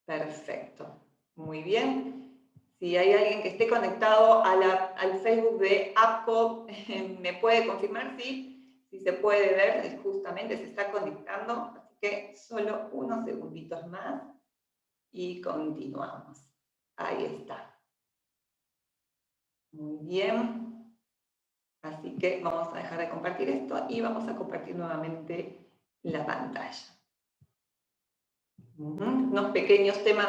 Perfecto. Muy bien. Si hay alguien que esté conectado al Facebook de APCO, ¿me puede confirmar si se puede ver? Justamente se está conectando, así que solo unos segunditos más y continuamos. Ahí está. Muy bien. Así que vamos a dejar de compartir esto y vamos a compartir nuevamente la pantalla. Unos pequeños temas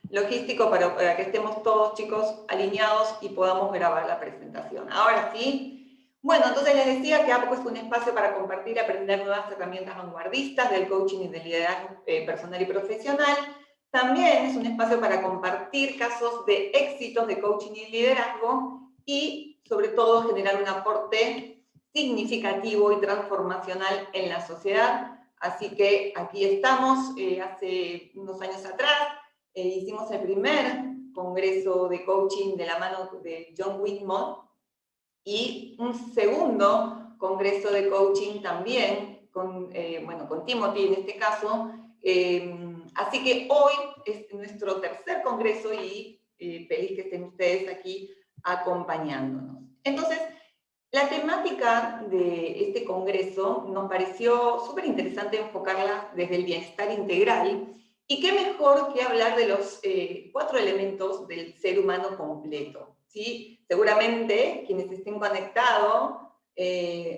logísticos para que estemos todos, chicos, alineados y podamos grabar la presentación. Ahora sí. Bueno, entonces les decía que APCO es un espacio para compartir y aprender nuevas herramientas vanguardistas del coaching y del liderazgo personal y profesional. También es un espacio para compartir casos de éxitos de coaching y liderazgo y, sobre todo, generar un aporte significativo y transformacional en la sociedad. Así que aquí estamos. Hace unos años atrás hicimos el primer congreso de coaching de la mano de John Whitmore y un segundo congreso de coaching también con Timothy en este caso. Así que hoy es nuestro tercer congreso y feliz que estén ustedes aquí acompañándonos. Entonces, la temática de este congreso nos pareció súper interesante enfocarla desde el bienestar integral, y qué mejor que hablar de los 4 elementos del ser humano completo, ¿sí? Seguramente quienes estén conectados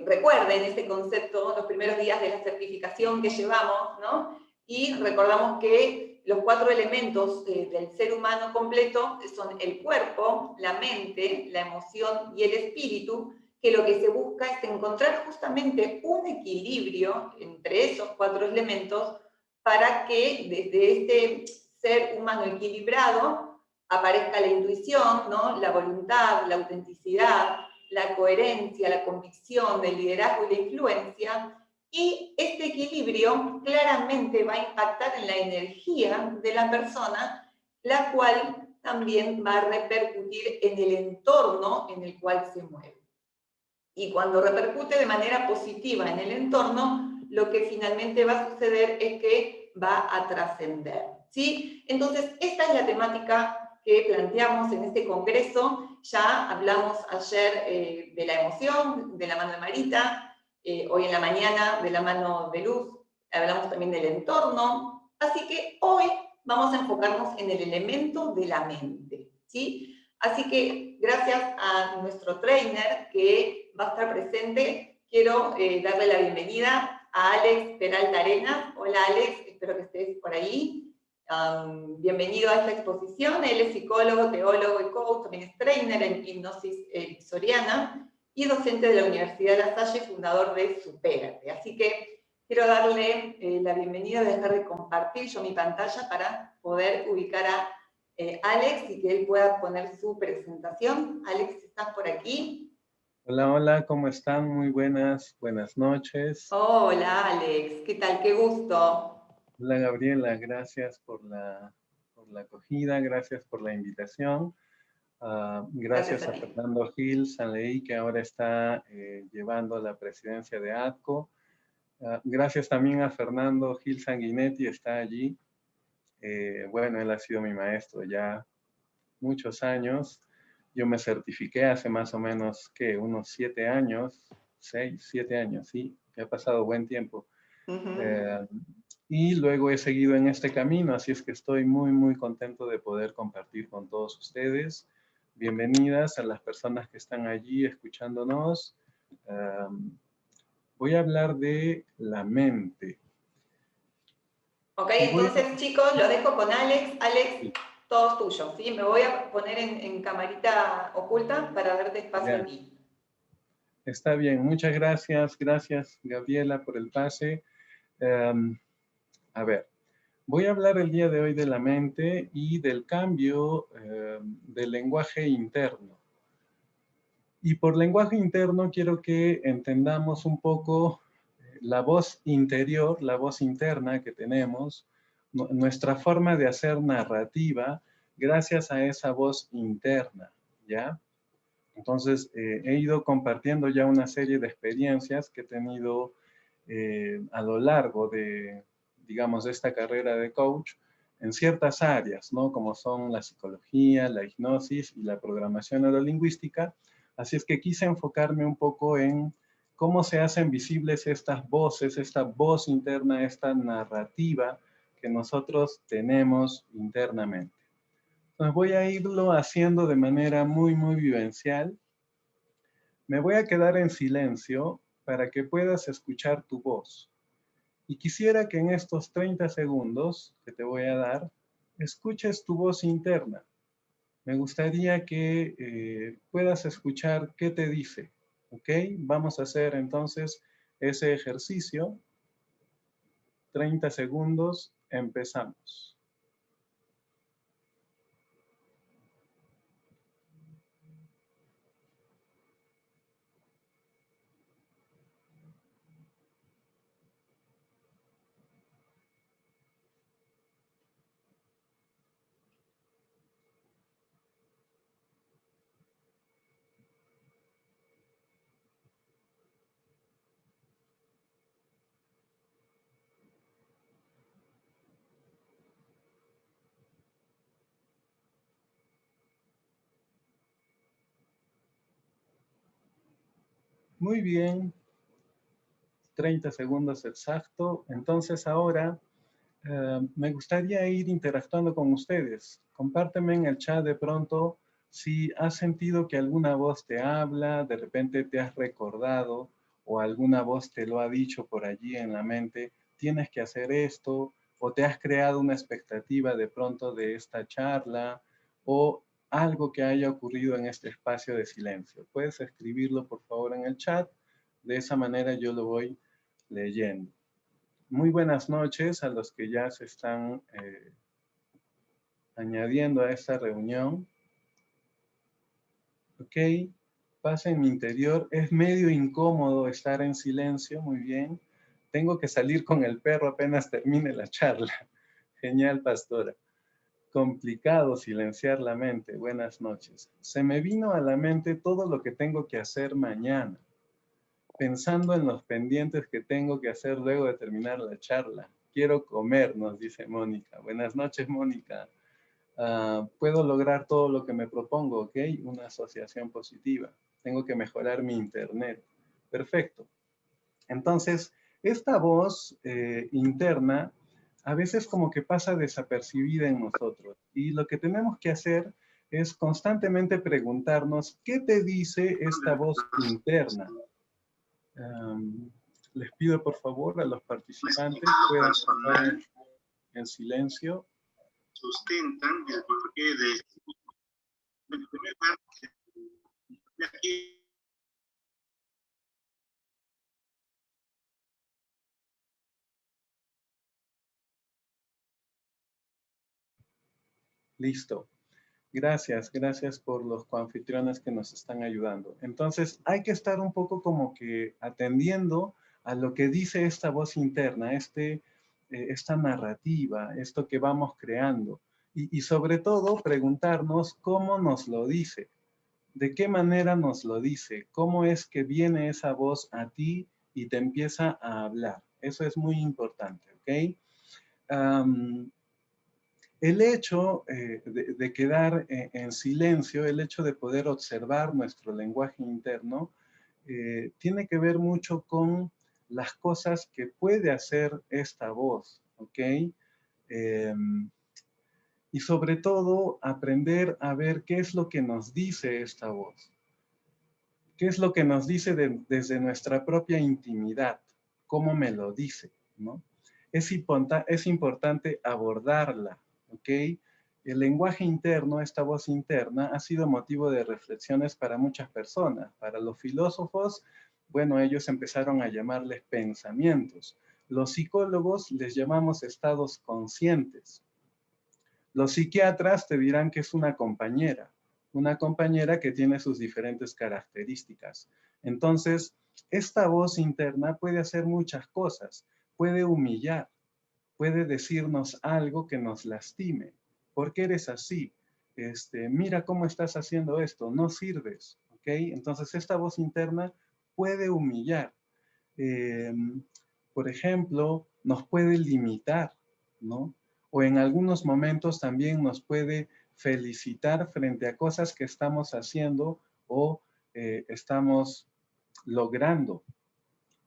recuerden este concepto los primeros días de la certificación que llevamos, ¿no? Y recordamos que los 4 elementos del ser humano completo son el cuerpo, la mente, la emoción y el espíritu, que lo que se busca es encontrar justamente un equilibrio entre esos 4 elementos para que desde este ser humano equilibrado aparezca la intuición, ¿no? La voluntad, la autenticidad, la coherencia, la convicción, el liderazgo y la influencia. Y este equilibrio claramente va a impactar en la energía de la persona, la cual también va a repercutir en el entorno en el cual se mueve. Y cuando repercute de manera positiva en el entorno, lo que finalmente va a suceder es que va a trascender, ¿sí? Entonces, esta es la temática que planteamos en este congreso. Ya hablamos ayer de la emoción, de la mano de Marita, hoy en la mañana de la mano de Luz, hablamos también del entorno. Así que hoy vamos a enfocarnos en el elemento de la mente, ¿sí? Así que gracias a nuestro trainer que va a estar presente, quiero darle la bienvenida a Alex Peralta Arenas. Hola Alex, espero que estés por ahí. Bienvenido a esta exposición. Él es psicólogo, teólogo y coach, también es trainer en hipnosis soriana y docente de la Universidad de La Salle, fundador de Supérate. Así que quiero darle la bienvenida, dejar de compartir yo mi pantalla para poder ubicar a Alex y que él pueda poner su presentación. Alex, ¿estás por aquí? Hola, hola, ¿cómo están? Muy buenas noches. Hola, Alex, ¿qué tal? Qué gusto. Hola, Gabriela, gracias por la acogida, gracias por la invitación. Gracias Gracias a a ti. Fernando Gil Sanleí, que ahora está llevando la presidencia de ATCO. Gracias también a Fernando Gil Sanguinetti, está allí. Bueno, él ha sido mi maestro ya muchos años. Yo me certifiqué hace más o menos, ¿qué? Unos 7 años, 6, 7 años, sí, que ha pasado buen tiempo. Y luego he seguido en este camino, así es que estoy muy, muy contento de poder compartir con todos ustedes. Bienvenidas a las personas que están allí escuchándonos. Voy a hablar de la mente. Ok, entonces chicos, lo dejo con Alex. Alex, todo tuyo, ¿sí? Me voy a poner en camarita oculta para darte espacio a Ya, ti. está bien, muchas gracias. Gracias, Gabriela, por el pase. A ver, voy a hablar el día de hoy de la mente y del cambio del lenguaje interno. Y por lenguaje interno quiero que entendamos un poco la voz interior, la voz interna que tenemos, nuestra forma de hacer narrativa gracias a esa voz interna, ¿ya? Entonces, he ido compartiendo ya una serie de experiencias que he tenido a lo largo de, digamos, de esta carrera de coach, en ciertas áreas, ¿no? Como son la psicología, la hipnosis y la programación neurolingüística. Así es que quise enfocarme un poco en cómo se hacen visibles estas voces, esta voz interna, esta narrativa que nosotros tenemos internamente. Entonces voy a irlo haciendo de manera muy, muy vivencial. Me voy a quedar en silencio para que puedas escuchar tu voz. Y quisiera que en estos 30 segundos que te voy a dar, escuches tu voz interna. Me gustaría que puedas escuchar qué te dice. ¿Ok? Vamos a hacer entonces ese ejercicio. 30 segundos, empezamos. Muy bien, 30 segundos exacto. Entonces ahora me gustaría ir interactuando con ustedes. Compárteme en el chat de pronto si has sentido que alguna voz te habla, de repente te has recordado o alguna voz te lo ha dicho por allí en la mente, tienes que hacer esto, o te has creado una expectativa de pronto de esta charla, o algo que haya ocurrido en este espacio de silencio. Puedes escribirlo por favor en el chat, de esa manera yo lo voy leyendo. Muy buenas noches a los que ya se están añadiendo a esta reunión. Ok, paz en mi interior. Es medio incómodo estar en silencio, muy bien. Tengo que salir con el perro apenas termine la charla. Genial, pastora. Complicado silenciar la mente. Buenas noches. Se me vino a la mente todo lo que tengo que hacer mañana, pensando en los pendientes que tengo que hacer luego de terminar la charla. Quiero comer, nos dice Mónica. Buenas noches, Mónica. Puedo lograr todo lo que me propongo, ¿ok? Una asociación positiva. Tengo que mejorar mi internet. Perfecto. Entonces, esta voz interna a veces como que pasa desapercibida en nosotros. Y lo que tenemos que hacer es constantemente preguntarnos, ¿qué te dice esta voz interna? Les pido por favor a los participantes puedan estar en silencio. Sustentan el porqué de primer parte de aquí. Listo. Gracias, gracias por los coanfitriones que nos están ayudando. Entonces, hay que estar un poco como que atendiendo a lo que dice esta voz interna, esta narrativa, esto que vamos creando. Y sobre todo, preguntarnos cómo nos lo dice, de qué manera nos lo dice, cómo es que viene esa voz a ti y te empieza a hablar. Eso es muy importante, ¿ok? El hecho de quedar en silencio, el hecho de poder observar nuestro lenguaje interno, tiene que ver mucho con las cosas que puede hacer esta voz, ¿ok? Y sobre todo, aprender a ver qué es lo que nos dice esta voz. ¿Qué es lo que nos dice desde nuestra propia intimidad? ¿Cómo me lo dice? ¿No? Es importante abordarla, ¿ok? El lenguaje interno, esta voz interna, ha sido motivo de reflexiones para muchas personas. Para los filósofos, bueno, ellos empezaron a llamarles pensamientos. Los psicólogos les llamamos estados conscientes. Los psiquiatras te dirán que es una compañera que tiene sus diferentes características. Entonces, esta voz interna puede hacer muchas cosas. Puede humillar, puede decirnos algo que nos lastime. ¿Por qué eres así? Mira cómo estás haciendo esto, no sirves. ¿Ok? Entonces, esta voz interna puede humillar. Por ejemplo, nos puede limitar, ¿no? o en algunos momentos también nos puede felicitar frente a cosas que estamos haciendo o estamos logrando.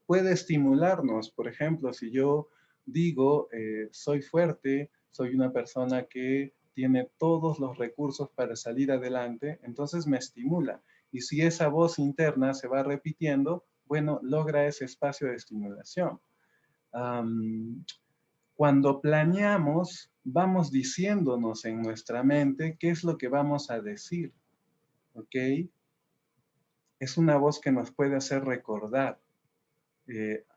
Puede estimularnos, por ejemplo, si yo digo, soy fuerte, soy una persona que tiene todos los recursos para salir adelante, entonces me estimula. Y si esa voz interna se va repitiendo, bueno, logra ese espacio de estimulación. Cuando planeamos, vamos diciéndonos en nuestra mente qué es lo que vamos a decir, ¿ok? Es una voz que nos puede hacer recordar.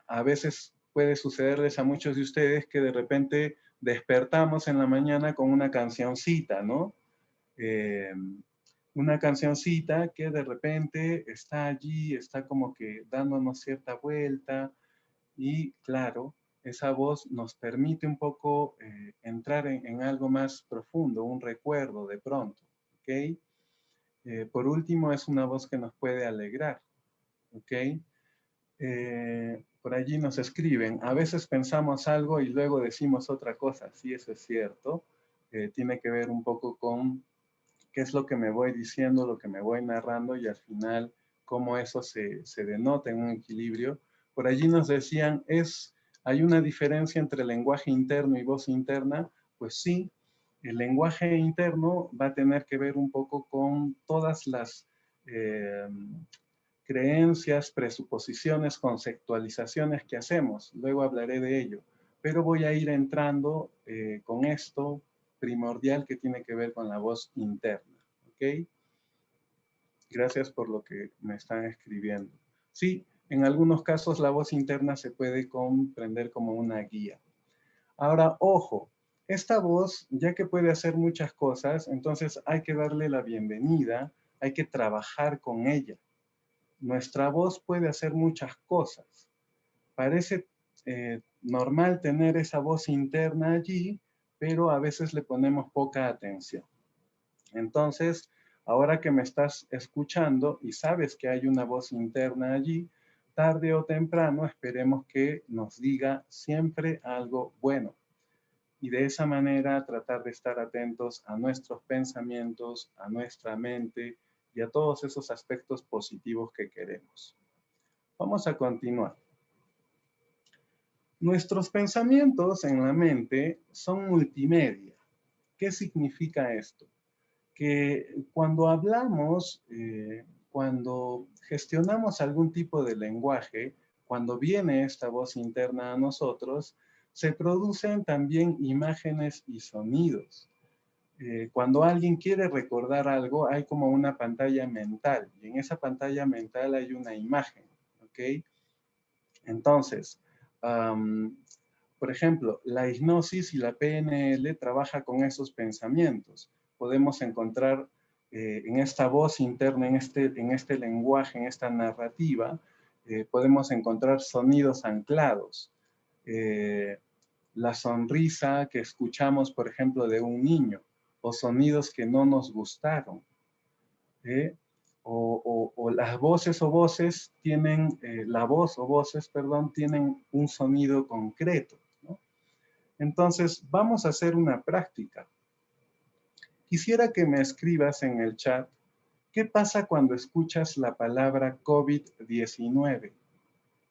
A veces puede sucederles a muchos de ustedes que de repente despertamos en la mañana con una cancioncita, ¿no? Una cancioncita que de repente está allí, está como que dándonos cierta vuelta y claro, esa voz nos permite un poco entrar en algo más profundo, un recuerdo de pronto, ¿ok? Por último, es una voz que nos puede alegrar, ¿ok? Por allí nos escriben, a veces pensamos algo y luego decimos otra cosa. Sí, eso es cierto. Tiene que ver un poco con qué es lo que me voy diciendo, lo que me voy narrando y al final cómo eso se denota en un equilibrio. Por allí nos decían, ¿hay una diferencia entre lenguaje interno y voz interna? Pues sí, el lenguaje interno va a tener que ver un poco con todas las creencias, presuposiciones, conceptualizaciones que hacemos. Luego hablaré de ello. Pero voy a ir entrando con esto primordial que tiene que ver con la voz interna. ¿Ok? Gracias por lo que me están escribiendo. Sí, en algunos casos la voz interna se puede comprender como una guía. Ahora, ojo, esta voz, ya que puede hacer muchas cosas, entonces hay que darle la bienvenida, hay que trabajar con ella. Nuestra voz puede hacer muchas cosas. Parece normal tener esa voz interna allí, pero a veces le ponemos poca atención. Entonces, ahora que me estás escuchando y sabes que hay una voz interna allí, tarde o temprano esperemos que nos diga siempre algo bueno. Y de esa manera tratar de estar atentos a nuestros pensamientos, a nuestra mente y a todos esos aspectos positivos que queremos. Vamos a continuar. Nuestros pensamientos en la mente son multimedia. ¿Qué significa esto? Que cuando hablamos, cuando gestionamos algún tipo de lenguaje, cuando viene esta voz interna a nosotros, se producen también imágenes y sonidos. Cuando alguien quiere recordar algo, hay como una pantalla mental, y en esa pantalla mental hay una imagen, ¿ok? Entonces, por ejemplo, la hipnosis y la PNL trabaja con esos pensamientos. Podemos encontrar en esta voz interna, en este lenguaje, en esta narrativa, podemos encontrar sonidos anclados. La sonrisa que escuchamos, por ejemplo, de un niño, o sonidos que no nos gustaron. O las voces o voces tienen, la voz o voces, perdón, tienen un sonido concreto, ¿no? Entonces, vamos a hacer una práctica. Quisiera que me escribas en el chat, ¿qué pasa cuando escuchas la palabra COVID-19?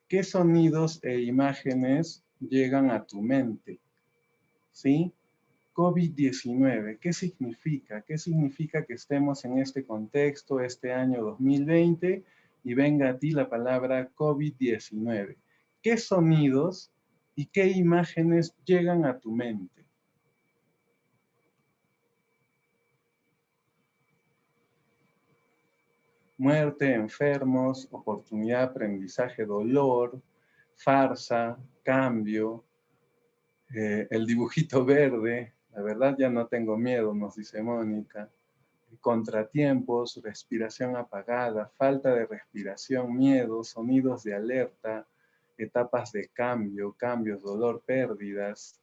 ¿Qué sonidos e imágenes llegan a tu mente? ¿Sí? COVID-19, ¿qué significa? ¿Qué significa que estemos en este contexto, este año 2020, y venga a ti la palabra COVID-19? ¿Qué sonidos y qué imágenes llegan a tu mente? Muerte, enfermos, oportunidad, aprendizaje, dolor, farsa, cambio, el dibujito verde. La verdad ya no tengo miedo, nos dice Mónica. Contratiempos, respiración apagada, falta de respiración, miedo, sonidos de alerta, etapas de cambio, cambios, dolor, pérdidas,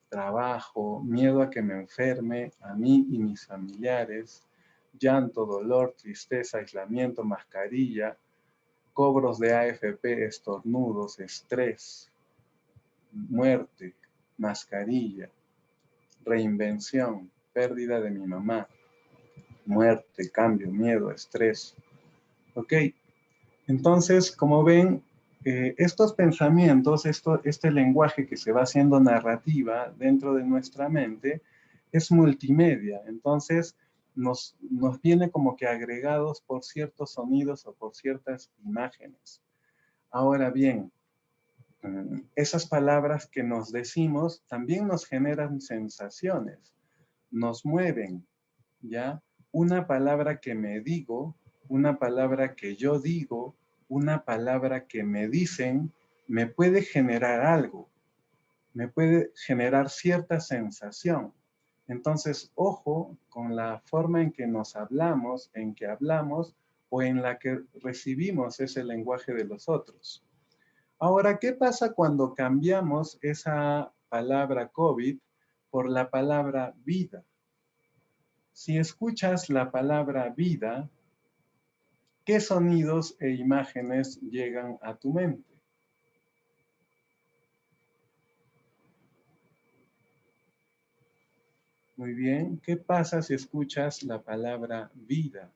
trabajo, miedo a que me enferme, a mí y mis familiares, llanto, dolor, tristeza, aislamiento, mascarilla, cobros de AFP, estornudos, estrés, muerte, mascarilla, reinvención, pérdida de mi mamá, muerte, cambio, miedo, estrés. ¿Ok? Entonces, como ven, estos pensamientos, este lenguaje que se va haciendo narrativa dentro de nuestra mente, es multimedia. Entonces, nos viene como que agregados por ciertos sonidos o por ciertas imágenes. Ahora bien, esas palabras que nos decimos también nos generan sensaciones, nos mueven, ¿ya? Una palabra que me digo, una palabra que yo digo, una palabra que me dicen, me puede generar algo, me puede generar cierta sensación. Entonces, ojo con la forma en que nos hablamos, en que hablamos o en la que recibimos ese lenguaje de los otros. Ahora, ¿qué pasa cuando cambiamos esa palabra COVID por la palabra vida? Si escuchas la palabra vida, ¿qué sonidos e imágenes llegan a tu mente? Muy bien, ¿qué pasa si escuchas la palabra vida?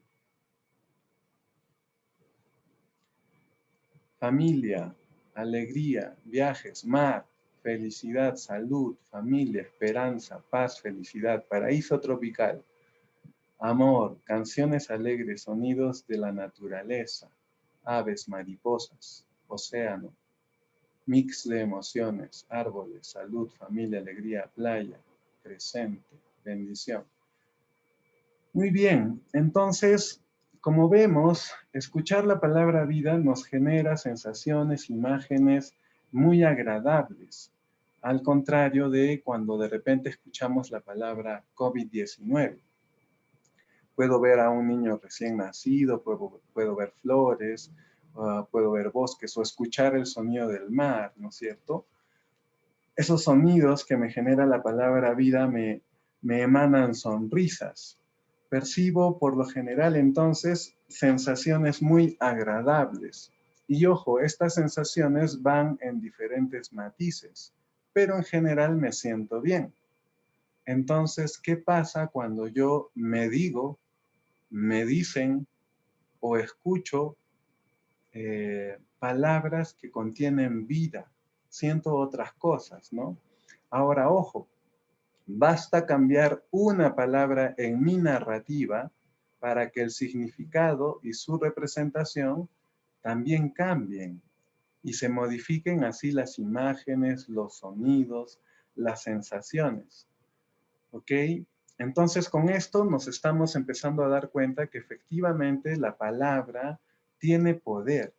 Familia, alegría, viajes, mar, felicidad, salud, familia, esperanza, paz, felicidad, paraíso tropical, amor, canciones alegres, sonidos de la naturaleza, aves, mariposas, océano, mix de emociones, árboles, salud, familia, alegría, playa, presente, bendición. Muy bien, entonces, como vemos, escuchar la palabra vida nos genera sensaciones, imágenes muy agradables, al contrario de cuando de repente escuchamos la palabra COVID-19. Puedo ver a un niño recién nacido, puedo ver flores, puedo ver bosques o escuchar el sonido del mar, ¿no es cierto? Esos sonidos que me genera la palabra vida me emanan sonrisas. Percibo por lo general entonces sensaciones muy agradables. Y ojo, estas sensaciones van en diferentes matices, pero en general me siento bien. Entonces, ¿qué pasa cuando yo me digo, me dicen o escucho palabras que contienen vida? Siento otras cosas, ¿no? Ahora, ojo, basta cambiar una palabra en mi narrativa para que el significado y su representación también cambien y se modifiquen así las imágenes, los sonidos, las sensaciones. ¿Ok? Entonces, con esto nos estamos empezando a dar cuenta que efectivamente la palabra tiene poder.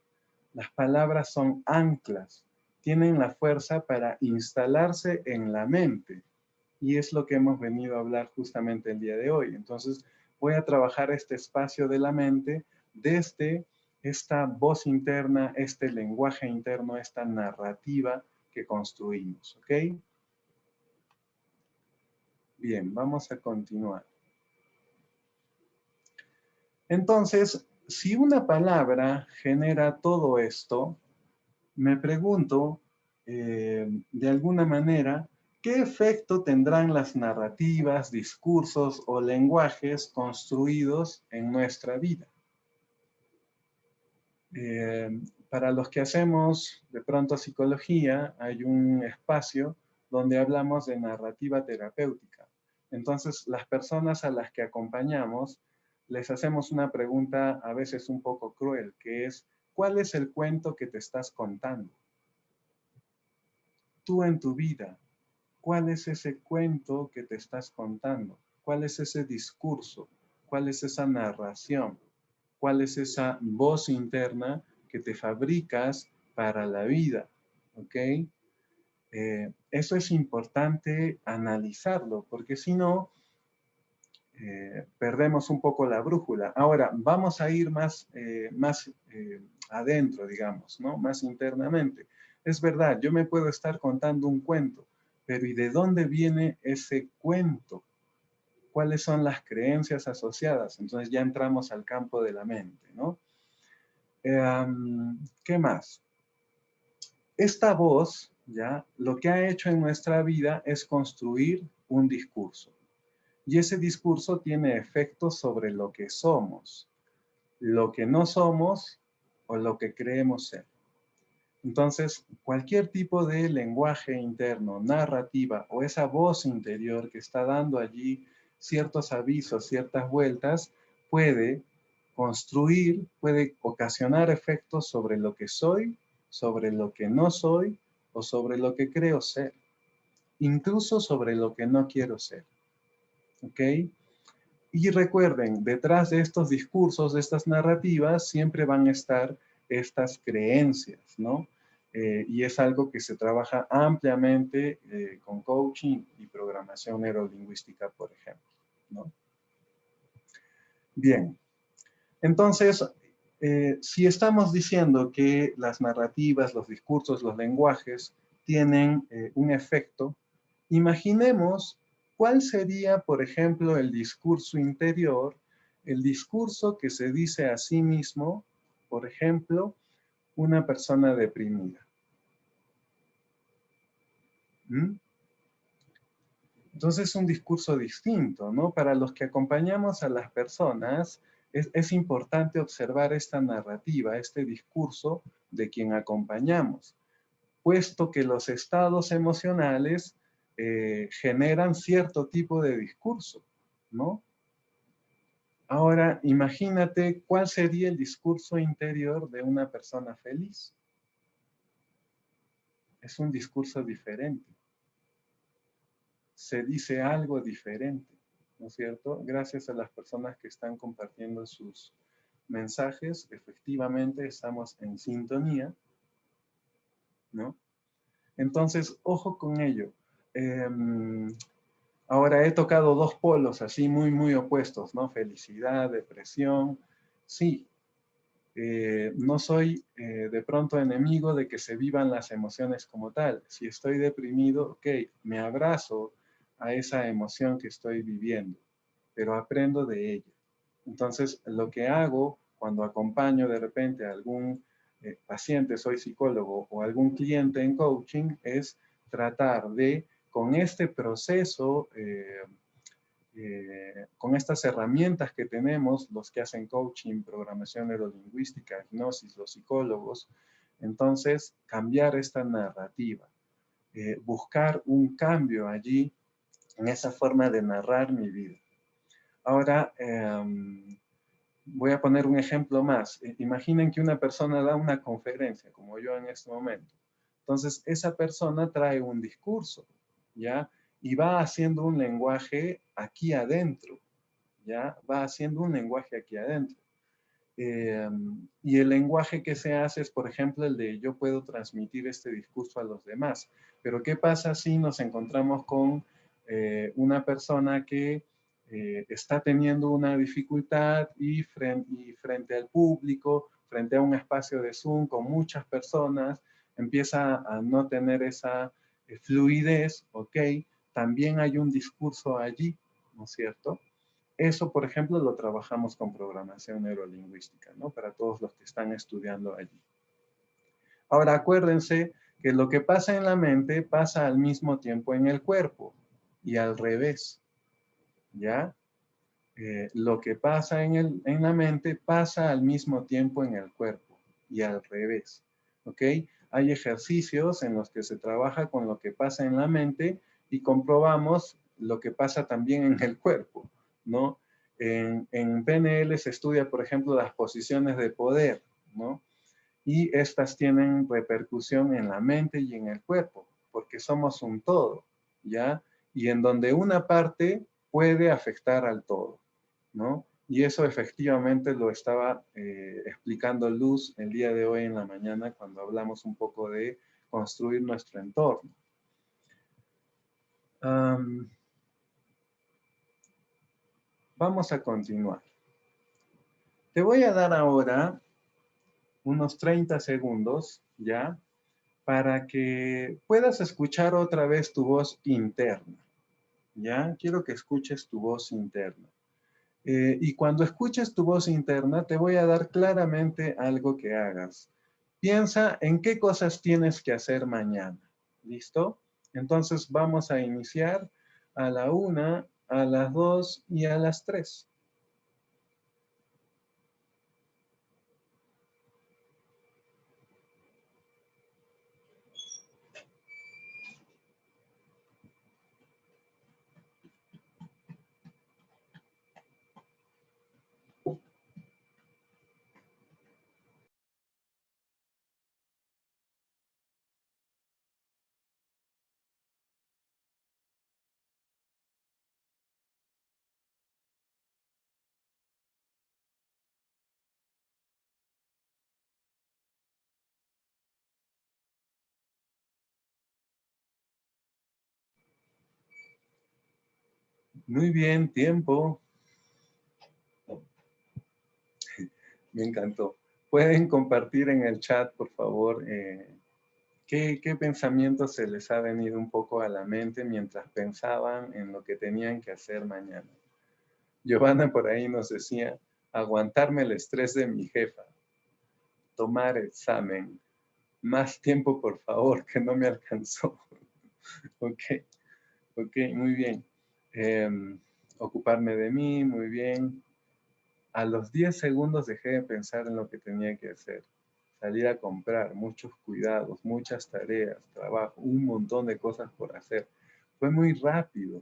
Las palabras son anclas, tienen la fuerza para instalarse en la mente. Y es lo que hemos venido a hablar justamente el día de hoy. Entonces, voy a trabajar este espacio de la mente desde esta voz interna, este lenguaje interno, esta narrativa que construimos. ¿Ok? Bien, vamos a continuar. Entonces, si una palabra genera todo esto, me pregunto, de alguna manera, ¿qué efecto tendrán las narrativas, discursos o lenguajes construidos en nuestra vida? Para los que hacemos de pronto psicología, hay un espacio donde hablamos de narrativa terapéutica. Entonces, las personas a las que acompañamos, les hacemos una pregunta a veces un poco cruel, que es, ¿cuál es el cuento que te estás contando? Tú en tu vida, ¿cuál es ese cuento que te estás contando? ¿Cuál es ese discurso? ¿Cuál es esa narración? ¿Cuál es esa voz interna que te fabricas para la vida? ¿Ok? Eso es importante analizarlo, porque si no, perdemos un poco la brújula. Ahora, vamos a ir más adentro, digamos, ¿no? Más internamente. Es verdad, yo me puedo estar contando un cuento, pero ¿y de dónde viene ese cuento? ¿Cuáles son las creencias asociadas? Entonces ya entramos al campo de la mente, ¿no? ¿Qué más? Esta voz ¿ya? Lo que ha hecho en nuestra vida es construir un discurso. Y ese discurso tiene efectos sobre lo que somos, lo que no somos o lo que creemos ser. Entonces, cualquier tipo de lenguaje interno, narrativa o esa voz interior que está dando allí ciertos avisos, ciertas vueltas, puede construir, puede ocasionar efectos sobre lo que soy, sobre lo que no soy o sobre lo que creo ser, incluso sobre lo que no quiero ser. ¿Ok? Y recuerden, detrás de estos discursos, de estas narrativas, siempre van a estar estas creencias, ¿no? Y es algo que se trabaja ampliamente con coaching y programación neurolingüística, por ejemplo, ¿no? Bien, entonces, si estamos diciendo que las narrativas, los discursos, los lenguajes tienen un efecto, imaginemos cuál sería, por ejemplo, el discurso interior, el discurso que se dice a sí mismo, por ejemplo, una persona deprimida. ¿Mm? Entonces es un discurso distinto, ¿no? Para los que acompañamos a las personas, es importante observar esta narrativa, este discurso de quien acompañamos, puesto que los estados emocionales generan cierto tipo de discurso, ¿no? Ahora, imagínate cuál sería el discurso interior de una persona feliz. Es un discurso diferente. Se dice algo diferente, ¿no es cierto? Gracias a las personas que están compartiendo sus mensajes, efectivamente estamos en sintonía, ¿no? Entonces, ojo con ello. Ahora he tocado dos polos así muy opuestos, ¿no? Felicidad, depresión. Sí, no soy de pronto enemigo de que se vivan las emociones como tal. Si estoy deprimido, ok, me abrazo a esa emoción que estoy viviendo, pero aprendo de ella. Entonces, lo que hago cuando acompaño de repente a algún paciente, soy psicólogo, o algún cliente en coaching, es tratar de, con este proceso, con estas herramientas que tenemos, los que hacen coaching, programación neurolingüística, hipnosis, los psicólogos, entonces cambiar esta narrativa, buscar un cambio allí en esa forma de narrar mi vida. Ahora, voy a poner un ejemplo más. Imaginen que una persona da una conferencia, como yo en este momento. Entonces, esa persona trae un discurso, ¿ya? Y va haciendo un lenguaje aquí adentro, ¿ya? Va haciendo un lenguaje aquí adentro. Y el lenguaje que se hace es, por ejemplo, el de yo puedo transmitir este discurso a los demás. Pero ¿qué pasa si nos encontramos con una persona que está teniendo una dificultad y frente al público, frente a un espacio de Zoom con muchas personas, empieza a no tener esa fluidez, ¿ok? También hay un discurso allí, ¿no es cierto? Eso, por ejemplo, lo trabajamos con programación neurolingüística, ¿no? Para todos los que están estudiando allí. Ahora, acuérdense que lo que pasa en la mente pasa al mismo tiempo en el cuerpo y al revés, ¿ya? Lo que pasa en la mente pasa al mismo tiempo en el cuerpo y al revés, ¿ok? Hay ejercicios en los que se trabaja con lo que pasa en la mente y comprobamos lo que pasa también en el cuerpo, ¿no? En PNL se estudia, por ejemplo, las posiciones de poder, ¿no? Y estas tienen repercusión en la mente y en el cuerpo, porque somos un todo, ¿ya? Y en donde una parte puede afectar al todo, ¿no? Y eso efectivamente lo estaba explicando Luz el día de hoy en la mañana cuando hablamos un poco de construir nuestro entorno. Vamos a continuar. Te voy a dar ahora unos 30 segundos, ¿ya? Para que puedas escuchar otra vez tu voz interna, ¿ya? Quiero que escuches tu voz interna. Y cuando escuches tu voz interna, te voy a dar claramente algo que hagas. Piensa en qué cosas tienes que hacer mañana, ¿Listo? Entonces vamos a iniciar a la 1, a las 2 y a las 3. Muy bien, tiempo. Me encantó. Pueden compartir en el chat, por favor, qué pensamientos se les ha venido un poco a la mente mientras pensaban en lo que tenían que hacer mañana. Giovanna por ahí nos decía, aguantarme el estrés de mi jefa, tomar examen, más tiempo por favor, que no me alcanzó. Ok, ok, muy bien. Ocuparme de mí, muy bien. A los 10 segundos dejé de pensar en lo que tenía que hacer. Salir a comprar, muchos cuidados, muchas tareas, trabajo, un montón de cosas por hacer. Fue muy rápido.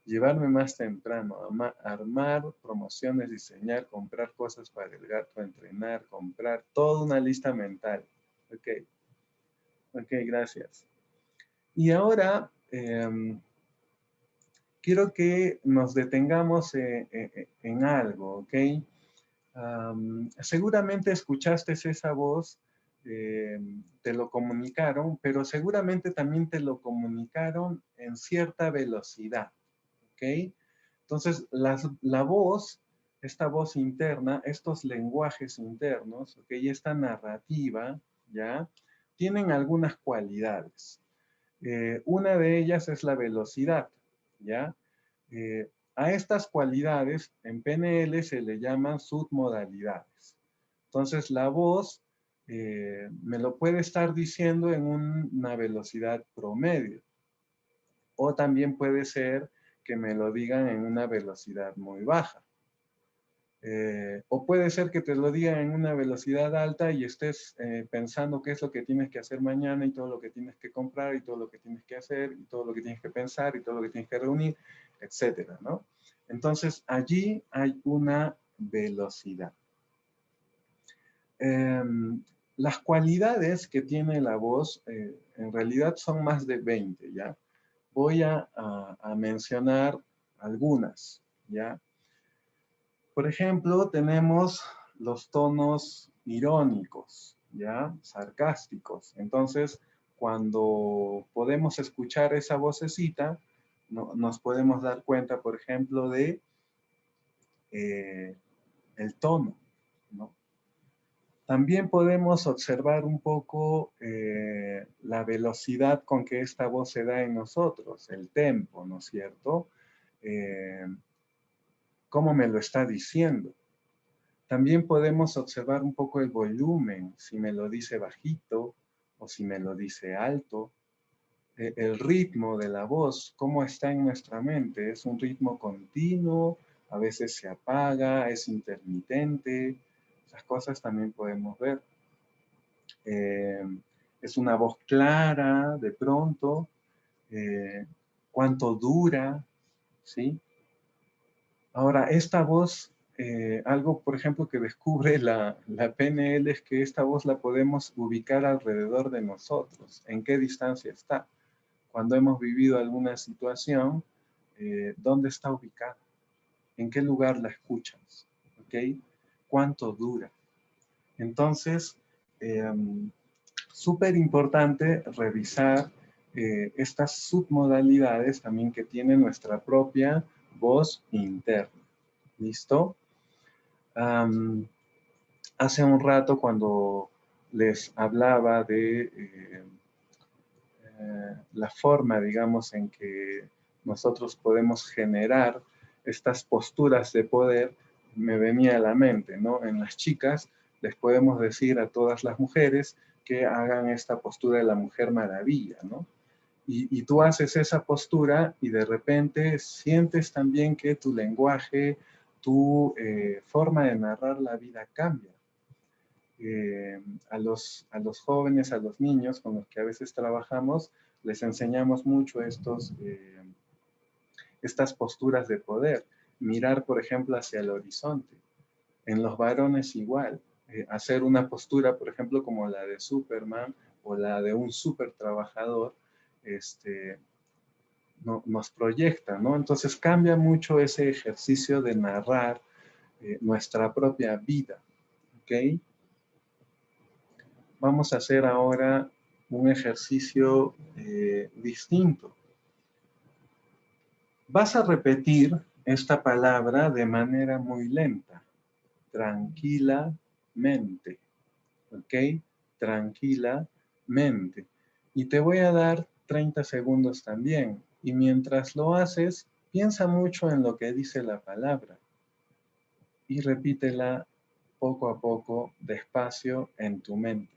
Llevarme más temprano, armar promociones, diseñar, comprar cosas para el gato, entrenar, comprar, toda una lista mental. Ok, ok, gracias. Y ahora quiero que nos detengamos en algo, ¿ok? Seguramente escuchaste esa voz, te lo comunicaron, pero seguramente también te lo comunicaron en cierta velocidad, ¿ok? Entonces, la voz, esta voz interna, estos lenguajes internos, ¿ok? Y esta narrativa, ¿ya? Tienen algunas cualidades. Una de ellas es la velocidad, ¿ya? A estas cualidades en PNL se le llaman submodalidades. Entonces, la voz me lo puede estar diciendo en una velocidad promedio. O también puede ser que me lo digan en una velocidad muy baja. O puede ser que te lo digan en una velocidad alta y estés pensando qué es lo que tienes que hacer mañana y todo lo que tienes que comprar y todo lo que tienes que hacer y todo lo que tienes que pensar y todo lo que tienes que reunir, etcétera, ¿no? Entonces, allí hay una velocidad. Las cualidades que tiene la voz en realidad son más de 20, ¿ya? Voy a mencionar algunas, ¿ya? Por ejemplo, tenemos los tonos irónicos, ¿ya? Sarcásticos. Entonces, cuando podemos escuchar esa vocecita, nos podemos dar cuenta, por ejemplo, de el tono, ¿no? También podemos observar un poco la velocidad con que esta voz se da en nosotros, el tempo, ¿no es cierto? ¿Cómo me lo está diciendo? También podemos observar un poco el volumen, si me lo dice bajito o si me lo dice alto. El ritmo de la voz, cómo está en nuestra mente. Es un ritmo continuo, a veces se apaga, es intermitente. Esas cosas también podemos ver. Es una voz clara, de pronto. ¿Cuánto dura? ¿Sí? Ahora, esta voz, algo, por ejemplo, que descubre la PNL es que esta voz la podemos ubicar alrededor de nosotros. ¿En qué distancia está? Cuando hemos vivido alguna situación, ¿dónde está ubicada? ¿En qué lugar la escuchas? ¿Ok? ¿Cuánto dura? Entonces, súper importante revisar estas submodalidades también que tiene nuestra propia voz interna. ¿Listo? Hace un rato cuando les hablaba de la forma, digamos, en que nosotros podemos generar estas posturas de poder, me venía a la mente, ¿no? En las chicas les podemos decir a todas las mujeres que hagan esta postura de la Mujer Maravilla, ¿no? Y tú haces esa postura y de repente sientes también que tu lenguaje, tu forma de narrar la vida cambia. A los jóvenes, a los niños con los que a veces trabajamos, les enseñamos mucho estas posturas de poder. Mirar, por ejemplo, hacia el horizonte. En los varones igual. Hacer una postura, por ejemplo, como la de Superman o la de un super trabajador, nos proyecta, ¿no? Entonces cambia mucho ese ejercicio de narrar nuestra propia vida, ¿ok? Vamos a hacer ahora un ejercicio distinto. Vas a repetir esta palabra de manera muy lenta, tranquilamente, ¿ok? Tranquilamente. Y te voy a dar 30 segundos también. Y mientras lo haces, piensa mucho en lo que dice la palabra y repítela poco a poco, despacio, en tu mente.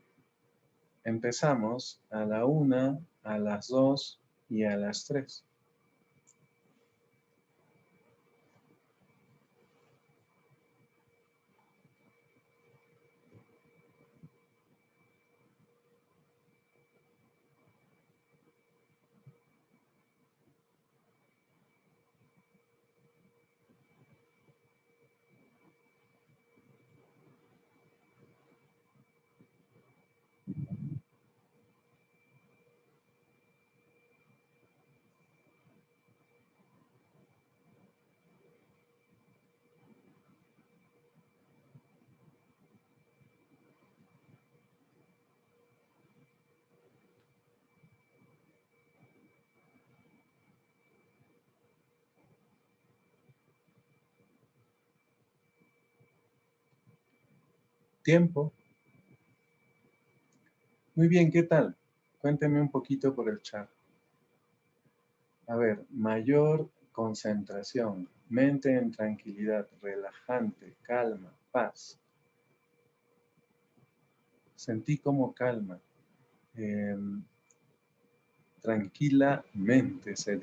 Empezamos a la 1, a las 2 y a las 3. Tiempo. Muy bien, ¿qué tal? Cuénteme un poquito por el chat. A ver, mayor concentración, mente en tranquilidad, relajante, calma, paz. Sentí como calma. Tranquilamente se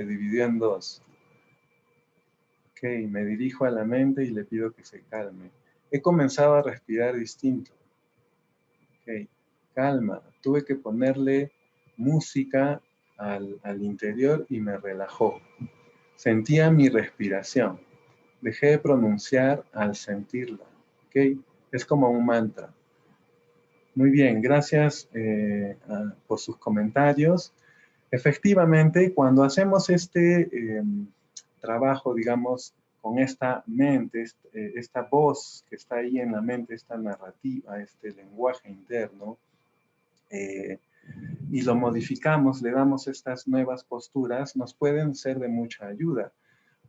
dividió en dos. Ok, me dirijo a la mente y le pido que se calme. He comenzado a respirar distinto. Ok, calma. Tuve que ponerle música al interior y me relajó. Sentía mi respiración. Dejé de pronunciar al sentirla. ¿Ok? Es como un mantra. Muy bien, gracias por sus comentarios. Efectivamente, cuando hacemos este trabajo, digamos, con esta mente, esta voz que está ahí en la mente, esta narrativa, este lenguaje interno, y lo modificamos, le damos estas nuevas posturas, nos pueden ser de mucha ayuda.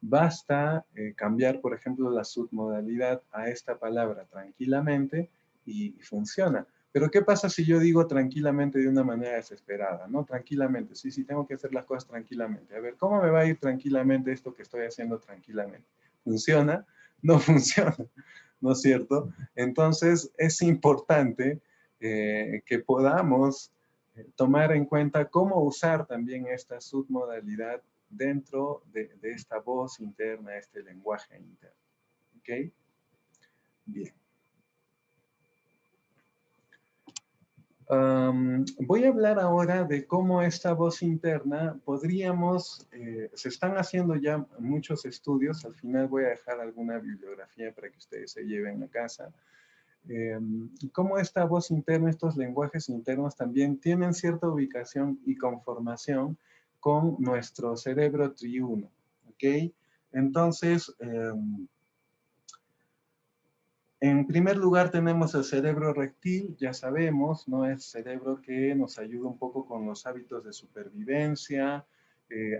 Basta cambiar, por ejemplo, la submodalidad a esta palabra tranquilamente y funciona. Pero ¿qué pasa si yo digo tranquilamente de una manera desesperada? ¿No? Tranquilamente, sí, tengo que hacer las cosas tranquilamente. A ver, ¿cómo me va a ir tranquilamente esto que estoy haciendo tranquilamente? ¿Funciona? No funciona, ¿no es cierto? Entonces es importante que podamos tomar en cuenta cómo usar también esta submodalidad dentro de esta voz interna, este lenguaje interno. ¿Ok? Bien. Voy a hablar ahora de cómo esta voz interna se están haciendo ya muchos estudios, al final voy a dejar alguna bibliografía para que ustedes se lleven a casa, cómo esta voz interna, estos lenguajes internos también tienen cierta ubicación y conformación con nuestro cerebro triuno, ¿ok? Entonces, en primer lugar tenemos el cerebro reptil, ya sabemos, ¿no? Es cerebro que nos ayuda un poco con los hábitos de supervivencia,